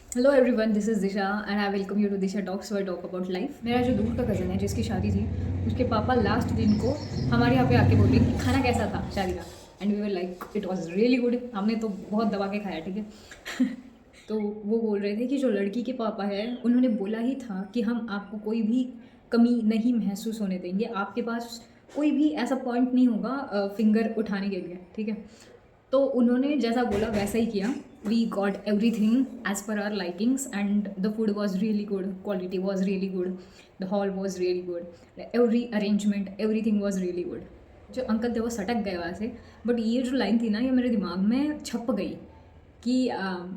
Hello everyone, this is Disha and I welcome you to Disha talks we're talk about life. मेरा जो दूर का cousin है जिसकी शादी थी, उसके पापा लास्ट दिन को हमारे यहाँ पे आके बोल रहे कि खाना कैसा था शादी का। And we were like it was really good. हमने तो बहुत दबा के खाया, ठीक है। तो वो बोल रहे थे कि जो लड़की के पापा है उन्होंने बोला ही था कि हम आपको कोई भी कमी नहीं महसूस होने देंगे, आपके पास कोई भी ऐसा पॉइंट नहीं होगा फिंगर उठाने के लिए, ठीक है। तो उन्होंने जैसा बोला वैसा ही किया। We got everything as per our likings and the food was really good, quality was really good, the hall was really good, every arrangement everything was really good. जो अंकल थे वो सटक गए वहाँ से, but ये जो line थी ना, ये मेरे दिमाग में छप गई कि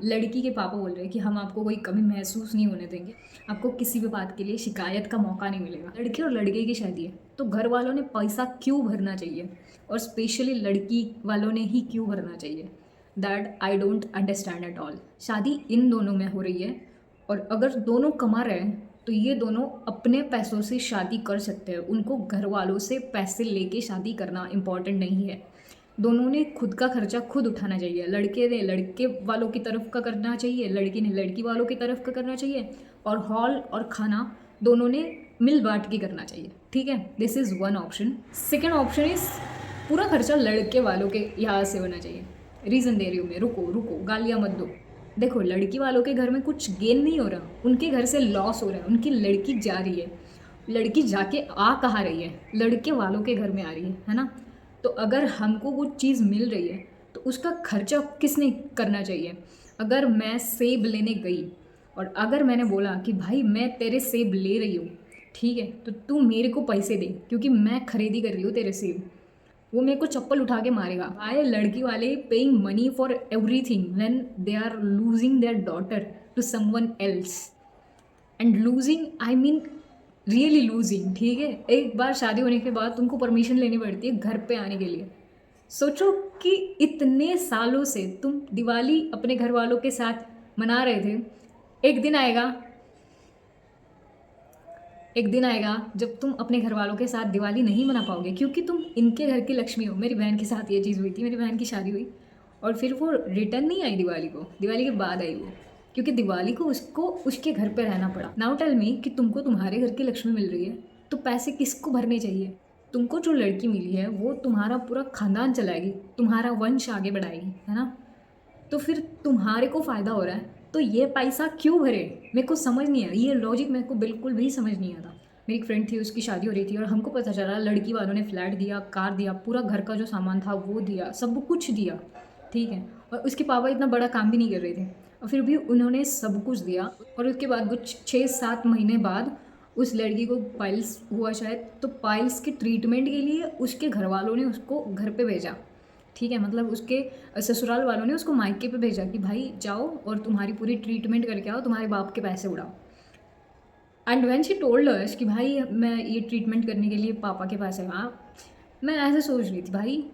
लड़की के पापा बोल रहे हैं कि हम आपको कोई कमी महसूस नहीं होने देंगे, आपको किसी भी बात के लिए शिकायत का मौका नहीं मिलेगा। लड़के और लड़के की शादी है तो घर वालों ने पैसा क्यों भरना चाहिए, और स्पेशली लड़की वालों ने ही क्यों भरना चाहिए? That I don't understand at all. शादी इन दोनों में हो रही है, और अगर दोनों कमा रहे हैं तो ये दोनों अपने पैसों से शादी कर सकते हैं। उनको घर वालों से पैसे लेके शादी करना इम्पॉर्टेंट नहीं है। दोनों ने खुद का खर्चा खुद उठाना चाहिए। लड़के ने लड़के वालों की तरफ का करना चाहिए, लड़की ने लड़की वालों की तरफ का करना चाहिए, और हॉल और खाना दोनों ने मिल बांट के करना चाहिए, ठीक है। This is one option. Second option is पूरा खर्चा लड़के वालों के यहाँ से होना चाहिए। रीज़न दे रही हूँ मैं, रुको रुको, गालियाँ मत दो। देखो, लड़की वालों के घर में कुछ गेन नहीं हो रहा, उनके घर से लॉस हो रहा है। उनकी लड़की जा रही है, लड़की जाके आ कहाँ रही है? लड़के वालों के घर में आ रही है ना। तो अगर हमको वो चीज़ मिल रही है तो उसका खर्चा किसने करना चाहिए? अगर मैं सेब लेने गई और अगर मैंने बोला कि भाई मैं तेरे सेब ले रही हूँ, ठीक है, तो तू मेरे को पैसे दे क्योंकि मैं खरीदी कर रही हूँ तेरे सेब, वो मेरे को चप्पल उठा के मारेगा। आई लड़की वाले paying money for everything when they are losing their daughter to someone else. And losing I mean really losing, ठीक है। एक बार शादी होने के बाद तुमको परमिशन लेनी पड़ती है घर पे आने के लिए। सोचो कि इतने सालों से तुम दिवाली अपने घर वालों के साथ मना रहे थे। एक दिन आएगा, एक दिन आएगा जब तुम अपने घर वालों के साथ दिवाली नहीं मना पाओगे क्योंकि तुम इनके घर की लक्ष्मी हो। मेरी बहन के साथ ये चीज़ हुई थी। मेरी बहन की शादी हुई और फिर वो रिटर्न नहीं आई दिवाली को, दिवाली के बाद आई वो, क्योंकि दिवाली को उसको उसके घर पे रहना पड़ा। नाउ टेल मी कि तुमको तुम्हारे घर की लक्ष्मी मिल रही है तो पैसे किसको भरने चाहिए? तुमको जो लड़की मिली है वो तुम्हारा पूरा खानदान चलाएगी, तुम्हारा वंश आगे बढ़ाएगी, है ना। तो फिर तुम्हारे को फ़ायदा हो रहा है तो ये पैसा क्यों भरे? मेरे को समझ नहीं आया, ये लॉजिक मेरे को बिल्कुल भी समझ नहीं आता। मेरी एक फ्रेंड थी, उसकी शादी हो रही थी और हमको पता चला लड़की वालों ने फ्लैट दिया, कार दिया, पूरा घर का जो सामान था वो दिया, सब कुछ दिया, ठीक है। और उसके पापा इतना बड़ा काम भी नहीं कर रहे थे और फिर भी उन्होंने सब कुछ दिया। और उसके बाद कुछ 6-7 महीने बाद उस लड़की को पाइल्स हुआ शायद, तो पाइल्स के ट्रीटमेंट के लिए उसके घर वालों ने उसको घर पे भेजा, ठीक है। मतलब उसके ससुराल वालों ने उसको मायके पे भेजा कि भाई जाओ और तुम्हारी पूरी ट्रीटमेंट करके आओ, तुम्हारे बाप के पैसे उड़ाओ। And when she told us कि भाई मैं ये ट्रीटमेंट करने के लिए पापा के पास है, हाँ, मैं ऐसे सोच रही थी भाई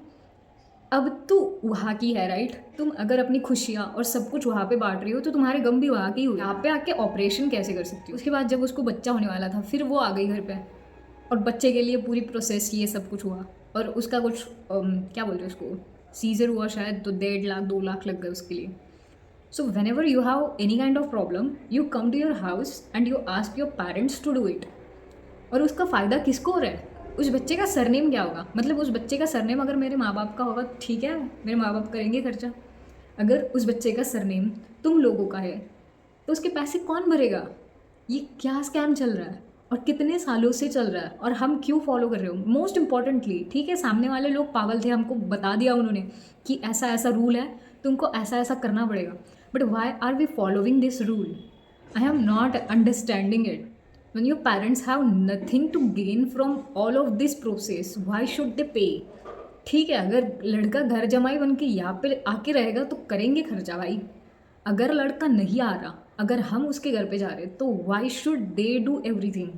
अब तू वहाँ की है, राइट। तुम अगर अपनी खुशियाँ और सब कुछ वहाँ पे बांट रही हो तो तुम्हारे गम भी वहाँ के ही हो। यहाँ पे आके ऑपरेशन कैसे कर सकती हो? उसके बाद जब उसको बच्चा होने वाला था फिर वो आ गई घर पे और बच्चे के लिए पूरी प्रोसेस ये सब कुछ हुआ। और उसका कुछ क्या बोलते हैं उसको, सीजर हुआ शायद, तो 1.5 लाख 2 लाख लग गए उसके लिए। So whenever you have any kind of problem you come to your house and you ask your parents to do it. और उसका फ़ायदा किसको हो रहा है? उस बच्चे का सरनेम क्या होगा? मतलब उस बच्चे का सरनेम अगर मेरे माँ बाप का होगा ठीक है, मेरे माँ बाप करेंगे खर्चा। अगर उस बच्चे का सरनेम तुम लोगों का है तो उसके पैसे कौन भरेगा? ये क्या स्कैम चल रहा है और कितने सालों से चल रहा है और हम क्यों फॉलो कर रहे हो? मोस्ट इंपॉर्टेंटली, ठीक है, सामने वाले लोग पागल थे, हमको बता दिया उन्होंने कि ऐसा ऐसा रूल है, तुमको ऐसा ऐसा करना पड़ेगा, but why are we following this rule? I am not understanding it. when your parents have nothing to gain from all of this process, why should they pay? ठीक है, अगर लड़का घर जमाई बन के यहाँ पे आके रहेगा तो करेंगे खर्चा भाई। अगर लड़का नहीं आ रहा, अगर हम उसके घर पे जा रहे तो why should they do everything?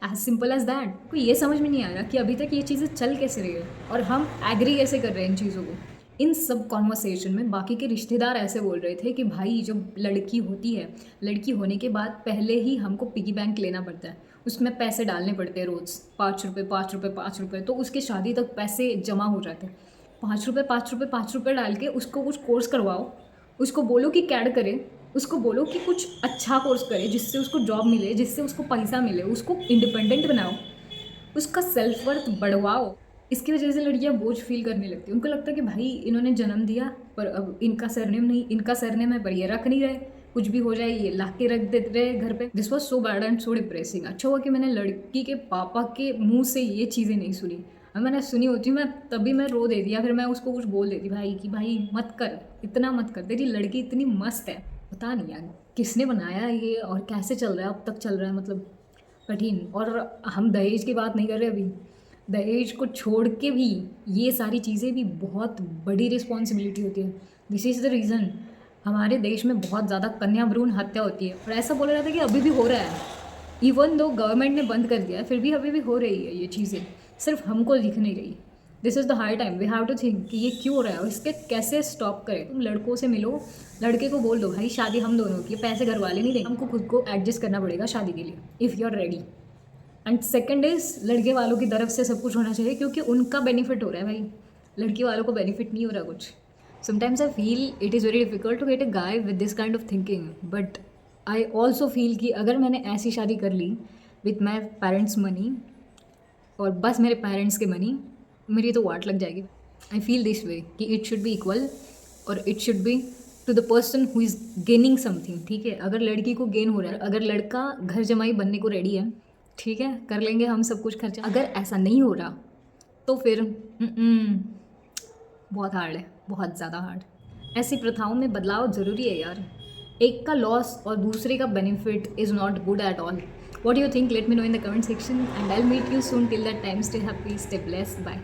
As simple as that. को ये समझ में नहीं आ रहा कि अभी तक ये चीज़ें चल कैसे रही है और हम एग्री कैसे कर रहे हैं इन चीज़ों को। इन सब कॉन्वर्सेशन में बाकी के रिश्तेदार ऐसे बोल रहे थे कि भाई जब लड़की होती है, लड़की होने के बाद पहले ही हमको पिगी बैंक लेना पड़ता है, उसमें पैसे डालने पड़ते हैं रोज़, 5 रुपये 5 रुपये 5 रुपये, तो उसके शादी तक पैसे जमा हो जाते हैं। 5 रुपये 5 रुपये 5 रुपये डाल के उसको कुछ कोर्स करवाओ, उसको बोलो कि कैड करे, उसको बोलो कि कुछ अच्छा कोर्स करे जिससे उसको जॉब मिले, जिससे उसको पैसा मिले, उसको इंडिपेंडेंट बनाओ, उसका सेल्फ वर्थ बढ़वाओ। इसकी वजह से लड़कियां बोझ फील करने लगती हैं। उनको लगता है कि भाई इन्होंने जन्म दिया पर अब इनका सरनेम नहीं, इनका सरनेम है पर ये रख नहीं रहे, कुछ भी हो जाए ये ला के रख देते रहे घर पे। This was so bad and so depressing. अच्छा हुआ कि मैंने लड़की के पापा के मुंह से ये चीज़ें नहीं सुनी। और मैंने सुनी होती मैं तभी मैं रो देती, या फिर मैं उसको कुछ बोल देती भाई कि भाई मत कर, इतना मत कर, तेरी लड़की इतनी मस्त है। पता नहीं यार किसने बनाया ये और कैसे चल रहा है, अब तक चल रहा है, मतलब कठिन। और हम दहेज की बात नहीं कर रहे अभी, दहेज को छोड़ के भी ये सारी चीज़ें भी बहुत बड़ी रिस्पॉन्सिबिलिटी होती है। दिस इज़ द रीज़न हमारे देश में बहुत ज़्यादा कन्या भ्रूण हत्या होती है। और ऐसा बोला जाता है कि अभी भी हो रहा है, इवन दो गवर्नमेंट ने बंद कर दिया है फिर भी अभी भी हो रही है ये चीज़ें, सिर्फ हमको दिख नहीं रही। This is the high time we have to think कि ये क्यों हो रहा है और इसके कैसे स्टॉप करें। तुम लड़कों से मिलो, लड़के को बोल दो भाई शादी हम दोनों की, पैसे घर वाले नहीं देंगे, हमको खुद को एडजस्ट करना पड़ेगा शादी के लिए, if you are ready. And second is लड़के वालों की तरफ से सब कुछ होना चाहिए क्योंकि उनका बेनिफिट हो रहा है भाई, लड़की वालों को बेनिफिट नहीं हो रहा कुछ। Sometimes I feel it is very difficult to get a guy with this kind of thinking, but I also feel कि अगर मैंने ऐसी शादी कर ली विथ माई पेरेंट्स मनी और बस मेरे पेरेंट्स के मनी, मेरी तो वाट लग जाएगी। आई फील दिस वे कि इट शुड बी इक्वल और it should be to the person who is gaining something. ठीक है, अगर लड़की को गेन हो रहा है, अगर लड़का घर जमाई बनने को रेडी है, ठीक है कर लेंगे हम सब कुछ खर्चा। अगर ऐसा नहीं हो रहा तो फिर बहुत हार्ड है, बहुत ज़्यादा हार्ड। ऐसी प्रथाओं में बदलाव ज़रूरी है यार, एक का लॉस और दूसरे का benefit is not good at all. What do you think? Let me know in the comment section and I'll meet you soon. Till that time, stay happy, stay blessed. Bye.